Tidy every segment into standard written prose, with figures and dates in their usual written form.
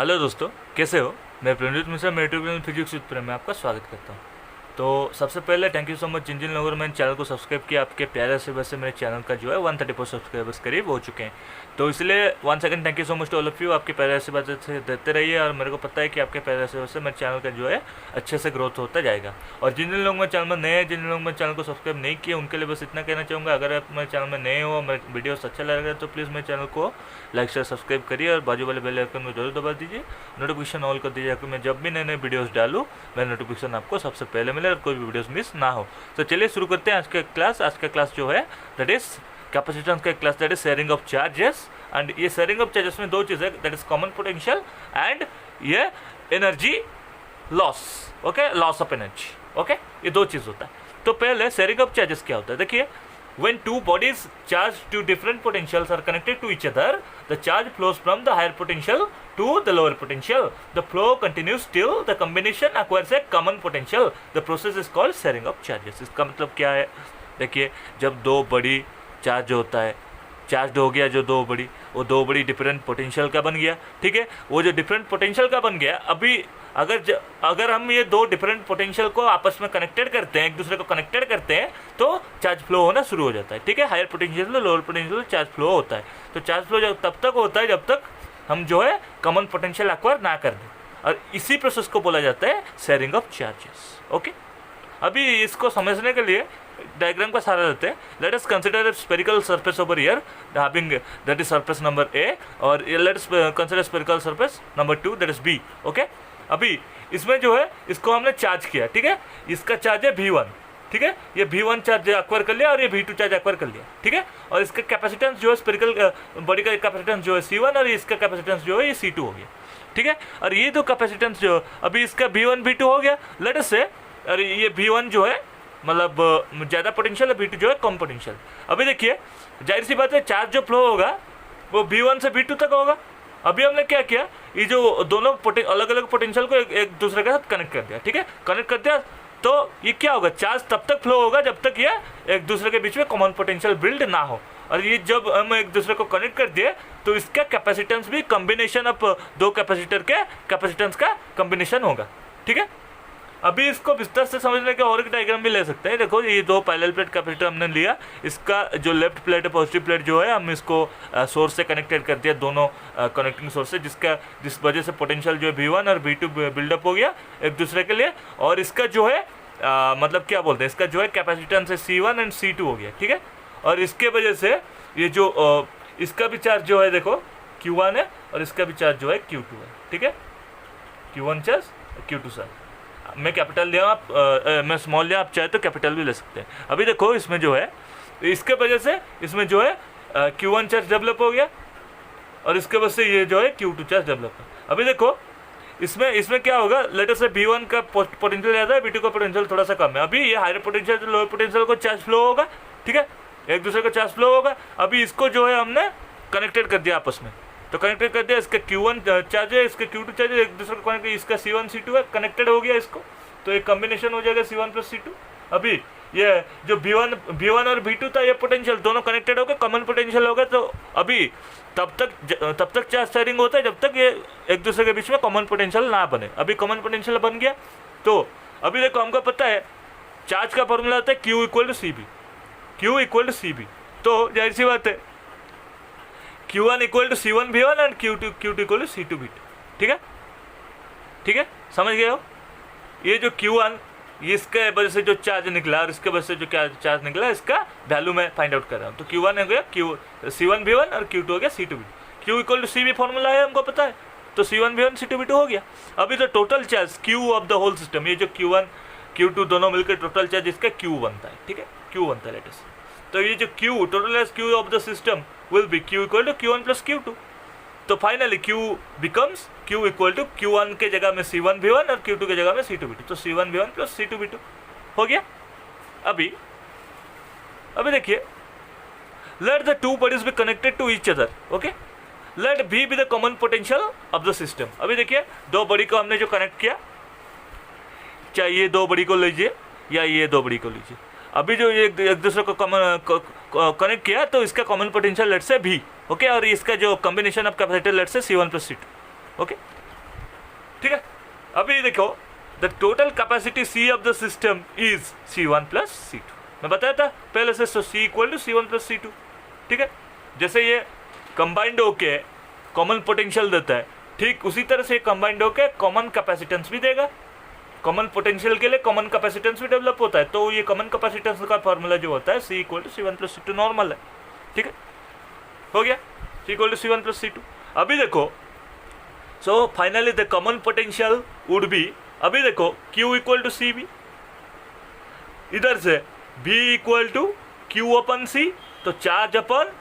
Hello दोस्तों, कैसे हो। मैं प्रणजीत मिश्रा, मैं यूट्यूब चैनल फिजिक्स विद प्रेम में आपका स्वागत करता हूँ। तो सबसे पहले थैंक यू सो मच जिन जिन लोगों ने मेरे चैनल को सब्सक्राइब किया। आपके प्यारे से वैसे मेरे चैनल का जो है 134 सब्सक्राइबर्स करीब हो चुके हैं। तो इसलिए one second thank you so much to all of you. आपके प्यारे से बात से देते रहिए और मेरे को पता है कि आपके प्यारे से वैसे मेरे चैनल का जो है अच्छे से ग्रोथ होता जाएगा। और जिन जिन लोग मेरे चैनल में नए हैं, जिन जिन लोग मेरे चैनल को सब्सक्राइब नहीं किए, उनके लिए बस इतना कहना चाहूँगा, अगर आप मेरे चैनल में नए हो, मेरे वीडियोस अच्छा लग रहा है तो प्लीज़ मेरे चैनल को लाइक शेयर सब्सक्राइब करिए और बाजू वाले बेल आइकन को जरूर दबा दीजिए, नोटिफिकेशन ऑल कर दीजिए, क्योंकि मैं जब भी नए नए वीडियोस डालूँ मेरा नोटिफिकेशन आपको सबसे पहले मिले और कोई भी वीडियोस मिस ना हो। तो चलिए शुरू करते हैं आज का क्लास। आज का क्लास जो है दैट इज कैपेसिटेंस का class, that is sharing of charges. And ये शेयरिंग ऑफ चार्जेस में दो चीज़ है, that is common potential and ये energy loss. Okay, loss of energy. Okay, ये दो चीज़ होता है। तो पहले शेयरिंग ऑफ चार्जेस क्या होता है, देखिए when two bodies charged to different potentials are connected to each other, the charge flows from the higher potential to the lower potential. The flow continues till the combination acquires a common potential. The process is called sharing of charges. इसका मतलब क्या है, देखिए जब दो बड़ी charge होता है, चार्ज हो गया जो दो बड़ी, वो दो बड़ी डिफरेंट पोटेंशियल का बन गया। ठीक है, वो जो डिफरेंट पोटेंशियल का बन गया, अभी अगर हम ये दो डिफरेंट पोटेंशियल को आपस में कनेक्टेड करते हैं, एक दूसरे को कनेक्टेड करते हैं, तो चार्ज फ्लो होना शुरू हो जाता है। ठीक है, higher potential lower potential charge flow होता है। तो चार्ज फ्लो तब तक होता है जब तक हम जो है कॉमन पोटेंशियल एक्वायर ना कर दें, और इसी प्रोसेस को बोला जाता है शेयरिंग ऑफ चार्जेस। ओके, अभी इसको समझने के लिए डायग्राम का सहारा लेते हैं। Let us consider a spherical surface over here having that is surface number A, और let us consider spherical surface number 2 that is B. Okay, अभी इसमें जो है इसको हमने चार्ज किया। ठीक है, इसका चार्ज है V1। ठीक है, ये V1 चार्ज एक्वायर कर लिया और ये V2 चार्ज एक्वायर कर लिया। ठीक है, और इसका कैपेसिटेंस जो है स्फेरिकल बॉडी का कैपेसिटेंस जो है C1 और इसका कैपेसिटेंस जो है ये C2 हो गया। ठीक है, और ये दो कैपेसिटेंस जो अभी इसका V1 V2 हो गया, लेट अस से, और ये V1 जो है मतलब ज़्यादा पोटेंशियल है, V2 जो है कम पोटेंशियल। अभी देखिए जाहिर सी बात है चार्ज जो फ्लो होगा वो V1 से V2 तक होगा। अभी हमने क्या किया, ये जो दोनों अलग अलग पोटेंशियल को एक दूसरे के साथ कनेक्ट कर दिया। ठीक है, कनेक्ट कर दिया तो ये क्या होगा, चार्ज तब तक फ्लो होगा जब तक ये एक दूसरे के बीच में कॉमन पोटेंशियल बिल्ड ना हो। और ये जब हम एक दूसरे को कनेक्ट कर दिए तो इसका कैपेसिटेंस भी कॉम्बिनेशन ऑफ दो कैपेसिटर के कैपेसिटेंस का कॉम्बिनेशन होगा। ठीक है, अभी इसको विस्तार से समझने के और एक डायग्राम भी ले सकते हैं। देखो ये दो पैरेलल प्लेट कैपेसिटर हमने लिया, इसका जो लेफ्ट प्लेट है पॉजिटिव प्लेट जो है हम इसको सोर्स से कनेक्टेड कर दिया, दोनों कनेक्टिंग सोर्स से, जिस वजह से पोटेंशियल जो है V1 और V2 बिल्डअप हो गया एक दूसरे के लिए। और इसका जो है मतलब क्या बोलते हैं, इसका जो है कैपेसिटेंस है C1 एंड C2 हो गया। ठीक है, और इसके वजह से ये जो इसका भी चार्ज जो है देखो Q1 है और इसका भी चार्ज जो है Q2 है। ठीक है, Q1 चार्ज Q2 चार्ज। मैं कैपिटल लिया, आप मैं स्मॉल लिया, आप चाहे तो कैपिटल भी ले सकते हैं। अभी देखो इसमें जो है इसके वजह से इसमें जो है Q1 चार्ज डेवलप हो गया और इसके वजह से ये जो है Q2 चार्ज डेवलप है। अभी देखो इसमें क्या होगा, लेट अस से V1 का पोटेंशियल ज़्यादा है, V2 का पोटेंशियल थोड़ा सा कम है। अभी ये हायर पोटेंशियल से लोअर पोटेंशियल को चार्ज फ्लो होगा। ठीक है, एक दूसरे को चार्ज फ्लो होगा। अभी इसको जो है हमने कनेक्टेड कर दिया आपस में, तो कनेक्टेड कर दिया, इसका Q1 चार्ज है, इसका Q2 चार्ज है, एक दूसरे को कनेक्ट, इसका C1 C2 है, कनेक्टेड हो गया इसको, तो एक कॉम्बिनेशन हो जाएगा C1 प्लस C2। अभी ये जो V1 और V2 था ये पोटेंशियल दोनों कनेक्टेड हो गए, कॉमन पोटेंशियल हो गए। तो अभी तब तक चार्ज शेयरिंग होता है जब तक ये एक दूसरे के बीच में कॉमन पोटेंशियल ना बने। अभी कॉमन पोटेंशियल बन गया तो अभी देखो हमको पता है चार्ज का फॉर्मूला होता है Q equal to CB। Q equal to CB, तो जाहिर सी बात है Q1 equal to C1 V1 and Q2 equal to C2 V2। ठीक है, ठीक है, समझ गए हो। ये जो Q1 ये इसके वजह से जो चार्ज निकला और इसके वजह से जो क्या चार्ज निकला, इसका वैल्यू मैं फाइंड आउट कर रहा हूँ। तो Q1 हो गया C1 V1 और Q2 हो गया C2 V2। Q equal to CB formula है, हमको पता है, तो C1 V1 C2 V2 हो गया। अभी तो total charge Q of the whole system, ये जो Q1 Q2 दोनों मिलकर टोटल चार्ज इसका Q बनता है। ठीक है, Q बनता है लेटेस्ट। तो ये जो Q total Q of the system will be Q equal to Q1 plus Q2। तो finally Q becomes Q equal to Q1 के जगह में C1 V1 और Q2 के जगह में C2 V2, तो C1 V1 plus C2 V2 हो गया। अभी देखिए let the two bodies be connected to each other. Okay, let V be the common potential of the system. अभी देखिए दो बॉडी को हमने जो कनेक्ट किया, चाहे ये दो बॉडी को लीजिए या ये दो बॉडी को लीजिए, अभी जो एक दूसरे को कनेक्ट किया तो इसका कॉमन पोटेंशियल लेट से V। ओके, और इसका जो कॉम्बिनेशन ऑफ कैपेसिटर लेट से C1 प्लस C2। ओके, ठीक है। अभी देखो the total capacity C of the system is C1 plus C2, मैं बताया था पहले से, C equal to C1 plus C2, ठीक है। जैसे ये कंबाइंड होके कॉमन पोटेंशियल देता है, ठीक उसी तरह से कंबाइंड होके कॉमन कैपेसिटेंस भी देगा। कॉमन पोटेंशियल के लिए कॉमन कैपेसिटेंस भी डेवलप होता है, तो ये कॉमन कैपेसिटेंस का फॉर्मूला जो होता है C equal to C1 plus C2 normal है, ठीक है, हो गया C equal to C1 plus C2। अभी देखो so finally the common potential would be, अभी देखो Q इक्वल टू CB, इधर से B equal to Q upon C, तो चार्ज अपन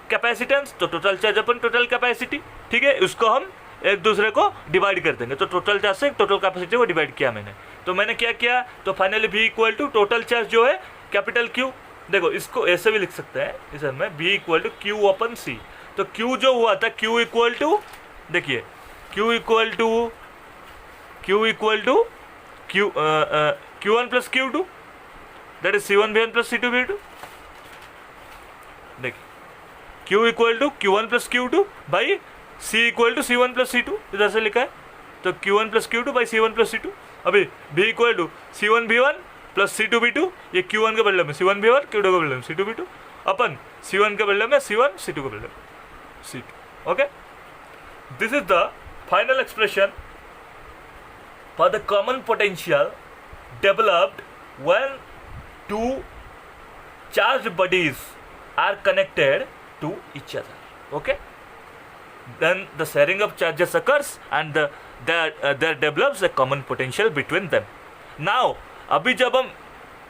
कैपेसिटेंस, तो total charge upon total capacity, ठीक है। उसको हम एक दूसरे को डिवाइड कर देंगे, तो टोटल चार्ज से टोटल कैपेसिटी को डिवाइड किया मैंने, तो मैंने क्या किया, तो finally V equal to total charge जो है कैपिटल Q, देखो इसको ऐसे भी लिख सकते हैं इस में, V equal to Q upon C, तो Q जो हुआ था Q इक्वल टू, देखिए Q equal to Q1 plus Q2, that is C1 V1 plus C2 V2, देखिए Q equal to Q1 plus Q2 by C equal to C1 plus C2, इधर से लिखा है, तो Q1 plus Q2 by C1 plus C2। अभी B equal to C1 V1 plus C2 V2, ये Q1 के बदले में C1 V1, Q2 के बदले में C2 V2, अपन C1 के बदले में C1, C2 के बदले में C2, okay. This is the final expression for the common potential developed when two charged bodies are connected to each other, okay, then the sharing of charges occurs and there develops a common potential between them. Now अभी जब हम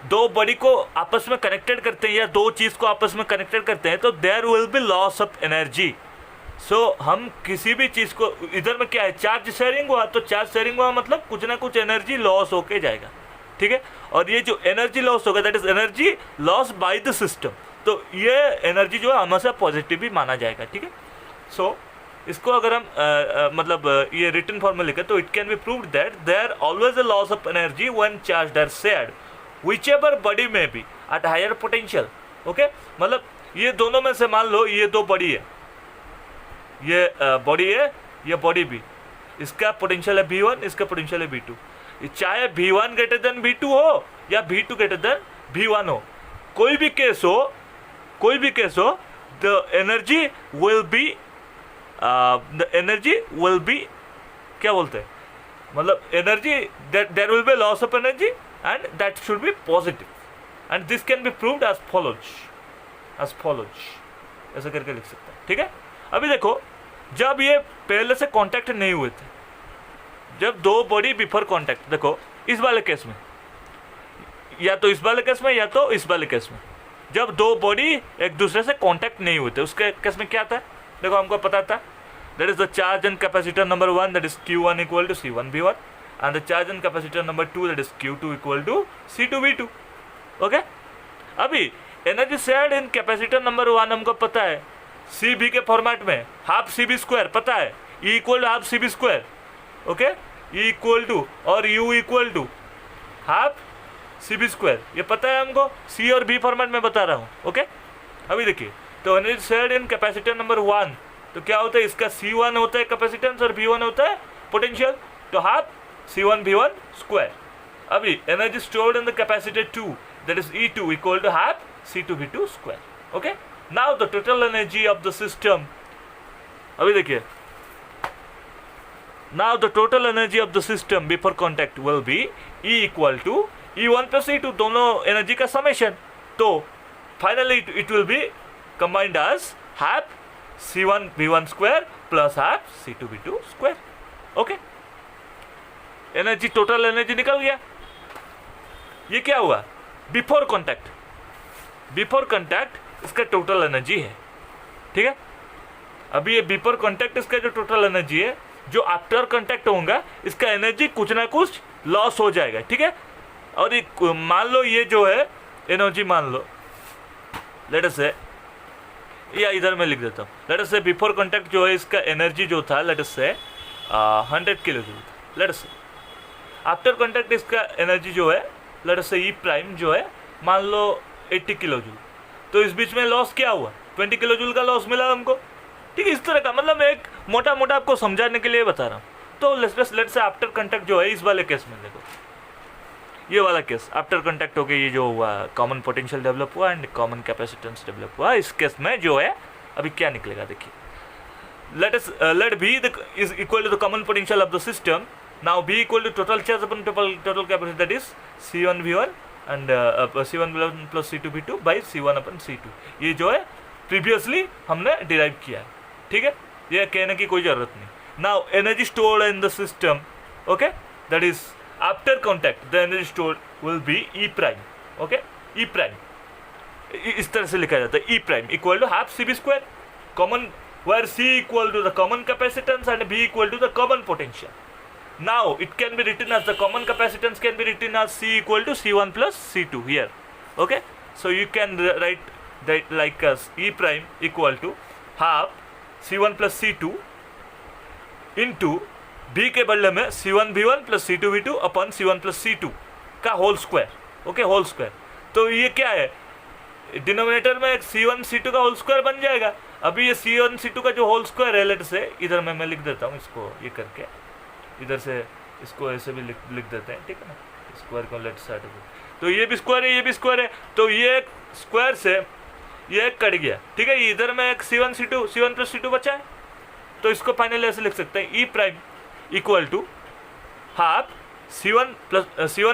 दो body को आपस में connected करते हैं या दो चीज़ को आपस में कनेक्टेड करते हैं, तो there will be loss of energy. So हम किसी भी चीज़ को, इधर में क्या है, चार्ज शेयरिंग हुआ, तो चार्ज शेयरिंग हुआ मतलब कुछ ना कुछ एनर्जी लॉस होके जाएगा, ठीक है। और ये जो एनर्जी लॉस होगा that is energy loss by the system, तो ये एनर्जी जो है हमेशा पॉजिटिव भी माना जाएगा, ठीक है। सो इसको अगर हम मतलब ये रिटन फॉर्म में लिखें, तो it can be proved that there always a loss of energy when charge are shared whichever body में be at higher potential, okay. मतलब ये दोनों में से मान लो ये दो बॉडी है, ये बॉडी है, ये बॉडी भी, इसका पोटेंशियल है V1, इसका पोटेंशियल है V2, चाहे V1 ग्रेटर देन V2 हो या V2 ग्रेटर देन V1 हो, कोई भी केस हो, द एनर्जी विल बी क्या बोलते हैं, मतलब energy there will be loss of energy and that should be positive, and this can be proved as follows, ऐसा करके लिख सकते हैं, ठीक है। अभी देखो जब ये पहले से कांटेक्ट नहीं हुए थे, जब दो बॉडी बिफोर कांटेक्ट, देखो इस वाले केस में, या तो इस वाले केस में या तो इस वाले केस में, जब दो बॉडी एक दूसरे से कांटेक्ट नहीं हुए थे, उसके केस में क्या था, देखो हमको पता था that is the charge and capacitor number 1 that is Q1 equal to C1 V1 and the charge and capacitor number 2 that is Q2 equal to C2 V2, okay. अभी energy shared in capacitor number 1 हमको पता है CB के format में half CB square पता है, E equal to half CB square, okay, E equal to और U equal to half CB square, ये पता है हमको, C और B फॉर्मेट में बता रहा हूँ, ओके। अभी देखिए तो energy shared in capacitor number 1, तो क्या होता है, इसका C1 होता है कैपेसिटेंस और V1 होता है पोटेंशियल, तो हाफ C1 V1 स्क्वायर। अभी energy stored in the capacitor 2 that is E2 equal to half C2 V2 square, okay. Now the total energy of the system, अभी देखिए now the total energy of the system before contact will be E equal to E1 plus E2, दोनों energy का summation, तो finally it will be combined as half C1 V1 square plus half C2 V2 square, okay. Energy, total energy निकल गया। ये क्या हुआ, before contact इसका total energy है, ठीक है। अभी ये बिफोर कॉन्टैक्ट इसका जो टोटल एनर्जी है, जो आफ्टर कॉन्टैक्ट होगा इसका एनर्जी कुछ ना कुछ लॉस हो जाएगा, ठीक है। और मान लो ये जो है एनर्जी, मान लो लेट अस से, या इधर मैं लिख देता हूँ, लेट अस से बिफोर कॉन्टैक्ट जो है इसका एनर्जी जो था लेट अस से 100 किलो जूल, लेट अस से आफ्टर कॉन्टैक्ट इसका एनर्जी जो है लेट अस से ई प्राइम जो है मान लो 80 किलो जूल, तो इस बीच में लॉस क्या हुआ, 20 किलो जूल का लॉस मिला हमको, ठीक है। इस तरह का, मतलब मैं एक मोटा मोटा आपको समझाने के लिए बता रहा हूँ, तो लेट्स से आफ्टर कांटेक्ट जो है इस वाले केस में देखो, ये वाला केस आफ्टर कांटेक्ट हो गया, ये जो हुआ कॉमन पोटेंशियल डेवलप हुआ एंड कॉमन कैपेसिटेंस डेवलप हुआ, इस केस में जो है अभी क्या निकलेगा देखिए, let B is equal to the common potential of the system. Now B equal to total charge upon total capacity, that is C1 V1 and C1 V1 plus C2 V2 by C1 upon C2. ये जो है previously हमने derive किया है, ठीक है, ये कहने की कोई ज़रूरत नहीं. Now energy stored in the system, okay, that is after contact the energy stored will be E prime, okay, E prime इस तरह से लिखा जाता है, E prime equal to half CB square common, where C equal to the common capacitance and B equal to the common potential. Now it can be written as the common capacitance can be written as C equal to C1 plus C2 here, okay. So you can write that like as E prime equal to half C1 plus C2 into B के बदले में C1 V1 plus C2 V2 अपन C1 plus C2 का whole square, okay, whole square. तो ये क्या है, denominator में C1 C2 का होल स्क्वायर बन जाएगा. अभी ये C1 C2 का जो होल स्क्वायर है, लेट से इधर मैं लिख देता हूँ इसको, ये करके इधर से इसको ऐसे भी लिख देते हैं, ठीक है ना, स्क्वायर को लेट से हटा दो. तो ये भी स्क्वायर है, ये भी स्क्वायर है, तो ये स्क्वायर से ये कट गया, ठीक है. इधर में एक C1 C2 C1 plus C2 बचा है, तो इसको फाइनली ऐसे लिख सकते हैं, E prime equal to half C1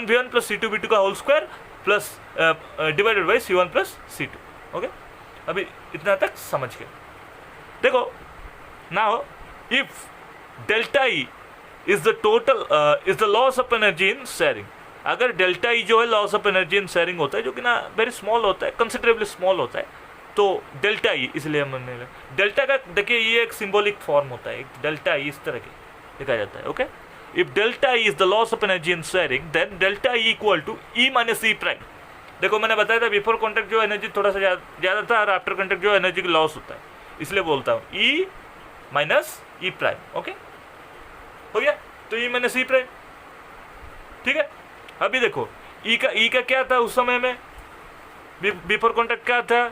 V1 plus C2 V2 का whole square plus divided by C1 plus C2, okay. अभी इतना तक समझ गए. देखो now if delta E is the total is the loss of energy in sharing, अगर delta E जो है loss of energy in sharing होता है, जो कि ना वेरी स्मॉल होता है, कंसिडरेबली स्मॉल होता है, तो डेल्टा ई इसलिए हमने डेल्टा का देखिए ये एक सिंबॉलिक फॉर्म होता है, एक डेल्टा ई इस तरह के लिखा जाता है, okay. If delta E is the loss of energy in sharing then delta E equal to E minus E prime. देखो मैंने बताया था बिफोर कॉन्टैक्ट जो एनर्जी थोड़ा सा ज़्यादा था और आफ्टर कॉन्टैक्ट जो एनर्जी की लॉस होता है, इसलिए बोलता हूँ ई माइनस ई प्राइम, ओके, हो गया. तो ई माइनस ई प्राइम, ठीक है. अभी देखो ई का क्या था उस समय में, बिफोर कॉन्टैक्ट क्या था,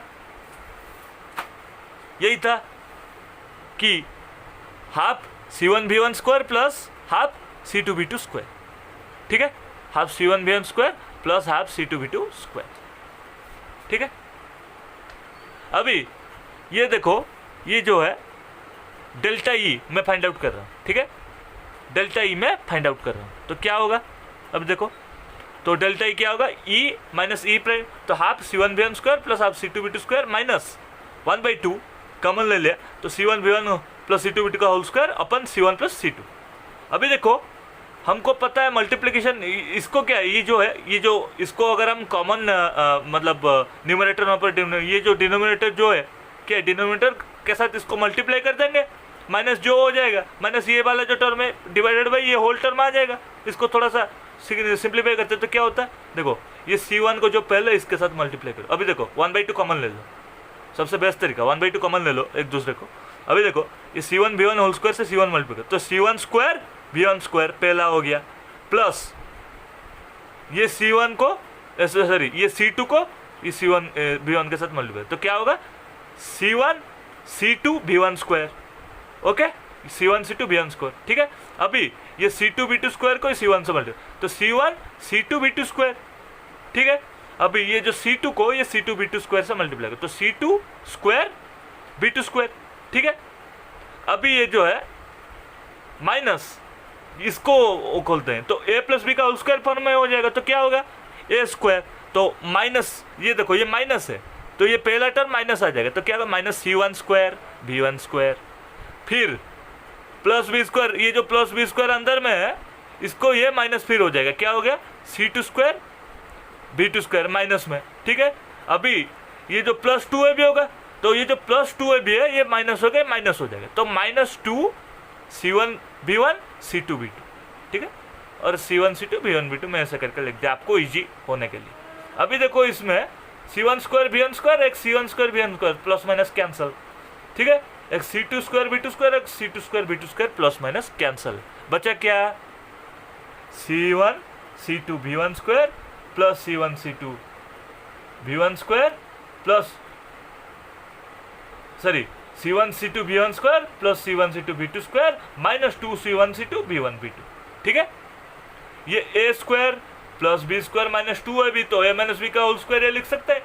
यही था कि half C1 V1 square plus half C2 V2 square, ठीक है, half C1 V1 square plus half C2 V2 square, ठीक है. अभी ये देखो ये जो है डेल्टा ई मैं फाइंड आउट कर रहा हूँ, ठीक है, डेल्टा ई मैं फाइंड आउट कर रहा हूँ, तो क्या होगा अब देखो, तो डेल्टा ई क्या होगा, ई माइनस ई प्राइम, तो half C1 V1 square plus half C2 V2 square minus 1/2 common ले लिया, तो C1 V1 plus C2 V2 का whole square upon C1 plus C2. अभी देखो हमको पता है मल्टीप्लिकेशन, इसको क्या है, ये जो है, ये जो इसको अगर हम कॉमन मतलब न्यूमरेटर वहाँ पर ये जो डिनोमिनेटर जो है, क्या डिनोमिनेटर के साथ इसको मल्टीप्लाई कर देंगे, माइनस जो हो जाएगा, माइनस ये वाला जो टर्म है डिवाइडेड बाई ये होल टर्म आ जाएगा. इसको थोड़ा सा सिंप्लीफाई करते तो क्या होता है, देखो ये C1 को जो पहले इसके साथ मल्टीप्लाई करो. अभी देखो 1/2 कॉमन ले लो, सबसे बेस्ट तरीका 1/2 कॉमन ले लो एक दूसरे को. अभी देखो ये C1 V1 होल स्क्वायर से C1 मल्टीप्लाई करो, तो C1 स्क्वायर V1 स्क्वायर पहला हो गया, प्लस ये C1 को सॉरी ये C2 को ये C1 V1 के साथ मल्टीप्लाई, तो क्या होगा C1 C2 V1 square, okay, C1 C2 V1 square, ठीक है. अभी ये C2 V2 स्क्वायर को C1 से मल्टीप्लाई, तो C1 C2 V2 स्क्वायर, ठीक है. अभी ये जो C2 को ये C2 V2 स्क्वायर से मल्टीप्लाई करो, तो C2 स्क्वायर V2 स्क्वायर, ठीक है. अभी ये जो है माइनस इसको खोलते हैं, तो a प्लस बी का होल स्क्वायर फॉर्म में हो जाएगा, तो क्या होगा a स्क्वायर, तो माइनस ये देखो ये माइनस है, तो ये पहला टर्म माइनस आ जाएगा, तो क्या होगा minus C1 square V1 square, फिर प्लस बी स्क्वायर, ये जो प्लस बी स्क्वायर अंदर में है इसको ये माइनस फिर हो जाएगा, क्या हो गया C2 square V2 square minus में, ठीक है. अभी ये जो प्लस 2 है भी होगा, तो ये जो प्लस 2 है भी है ये माइनस हो गया, माइनस हो जाएगा, तो minus 2 C1 V1 C2 V2, ठीक है. और C1 C2 V1 V2 मैं ऐसा करके लिख दिया आपको इजी होने के लिए. अभी देखो इसमें C1 स्क्वायर V1 स्क्वायर एक C1 square V1 square plus minus cancel, ठीक है, एक C2 स्क्वायर V2 स्क्वायर एक C2 square V2 square plus minus cancel, बचा क्या C1 C2 V1 square plus C1 C2 V1 square plus sorry C1 C2 V1 square plus C1 C2 V2 square minus 2 C1 C2 V1 V2। ठीक है, ये a square plus b square minus 2 है भी, तो a minus b का whole square ये लिख सकते हैं।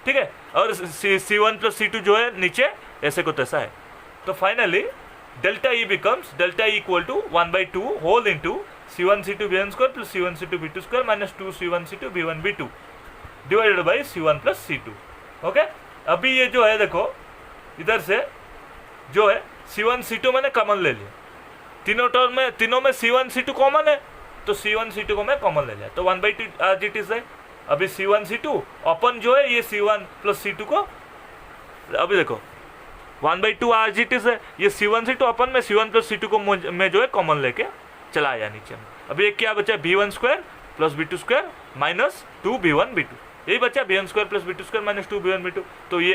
ठीक है, और C1 प्लस C2 जो है नीचे ऐसे को तैसा है। तो finally delta E becomes delta E equal to 1/2 whole into C1 C2 V1 square plus C1 C2 V2 square minus 2 C1 C2 V1 V2 divided by C1 plus C2। Okay, अभी ये जो है देखो इधर से जो है C1 C2 मैंने कॉमन ले लिया, तीनों टर्म में तीनों में C1 C2 कॉमन है, तो C1 C2 को मैं कॉमन ले लिया, तो 1/2 आज इट इज है। अभी C1 C2 अपन जो है ये C1 प्लस C2 को, अभी देखो 1/2 आज इट इज है, ये C1 C2 अपन में C1 प्लस C2 को मैं जो है कॉमन लेके चला आया नीचे में। अभी एक क्या बचा, B1 square plus B2 square minus 2 B1 B2, यही बचा B1 square plus B2 square minus 2 B1 B2। तो ये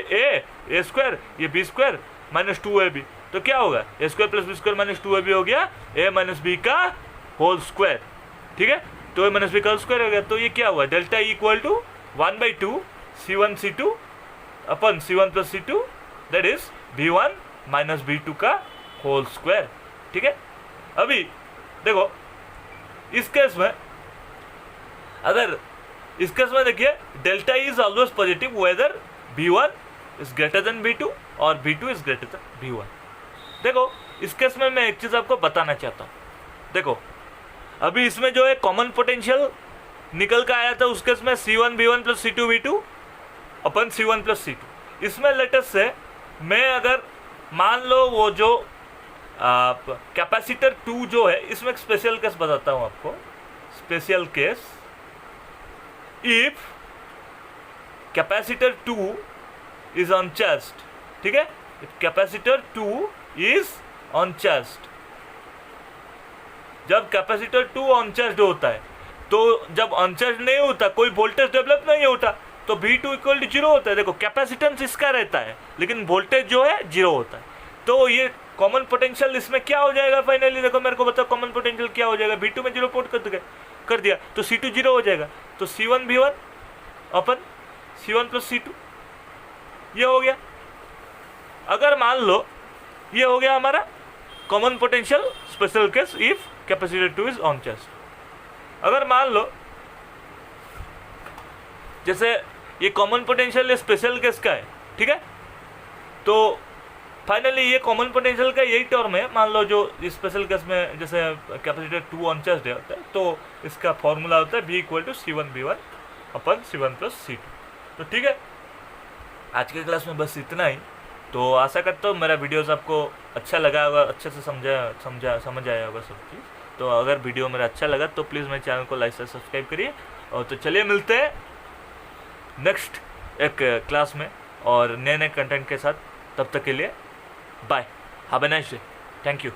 ए स्क्वायर, ये B स्क्वायर माइनस 2AB, तो क्या होगा a square plus b square minus 2AB हो गया ए माइनस बी का होल स्क्वायर। ठीक है, तो ए माइनस बी का होल स्क्वायर हो गया। तो ये क्या हुआ, delta equal to 1/2 C1 C2 अपन C1 plus C2 that is B1 minus B2 का होल स्क्वायर। ठीक है, अभी देखो इस केस में, अगर इस केस में देखिए delta is always positive whether B1 is greater than B2 और B2 is greater then B1। देखो इस केस में मैं एक चीज आपको बताना चाहता हूँ, देखो अभी इसमें जो है कॉमन पोटेंशियल निकल कर आया था, उस केस में C1 B1 plus C2 V2 अपन C1 प्लस C2। इसमें लेटेस्ट से मैं अगर मान लो वो जो कैपेसिटर 2 जो है, इसमें एक स्पेशल केस बताता हूँ आपको, special case if capacitor 2 is uncharged. ठीक है, इफ कैपेसिटर 2 इज अनचार्ज्ड, जब कैपेसिटर 2 अनचार्ज्ड होता है, तो जब अनचार्ज नहीं होता कोई वोल्टेज डेवलप नहीं होता, तो V2 इक्वल टू 0 होता है। देखो कैपेसिटेंस इसका रहता है लेकिन वोल्टेज जो है 0 होता है, तो ये कॉमन पोटेंशियल इसमें क्या हो जाएगा फाइनली, देखो मेरे को बताओ कॉमन पोटेंशियल क्या हो जाएगा, V2 में 0 पुट कर दिया तो C2 0 हो जाएगा, तो C1 V1 upon C1 plus C2 ये हो गया। अगर मान लो ये हो गया हमारा common potential special case if capacitor 2 is uncharged. अगर मान लो जैसे ये कॉमन पोटेंशियल स्पेशल केस का है, ठीक है, तो फाइनली ये कॉमन पोटेंशियल का यही टर्म है। मान लो जो स्पेशल केस में जैसे कैपेसिटर 2 अनचार्ज्ड होता है, तो इसका फॉर्मूला होता है B equal to C1 V1 upon C1 plus C2। तो ठीक है, आज के क्लास में बस इतना ही। तो आशा करता हूँ मेरा वीडियोस आपको अच्छा लगा होगा, अच्छे से समझ आया होगा सब चीज़। तो अगर वीडियो मेरा अच्छा लगा तो प्लीज़ मेरे चैनल को लाइक से सब्सक्राइब करिए। और तो चलिए मिलते हैं नेक्स्ट एक क्लास में और नए कंटेंट के साथ। तब तक के लिए bye, have a nice day, thank you.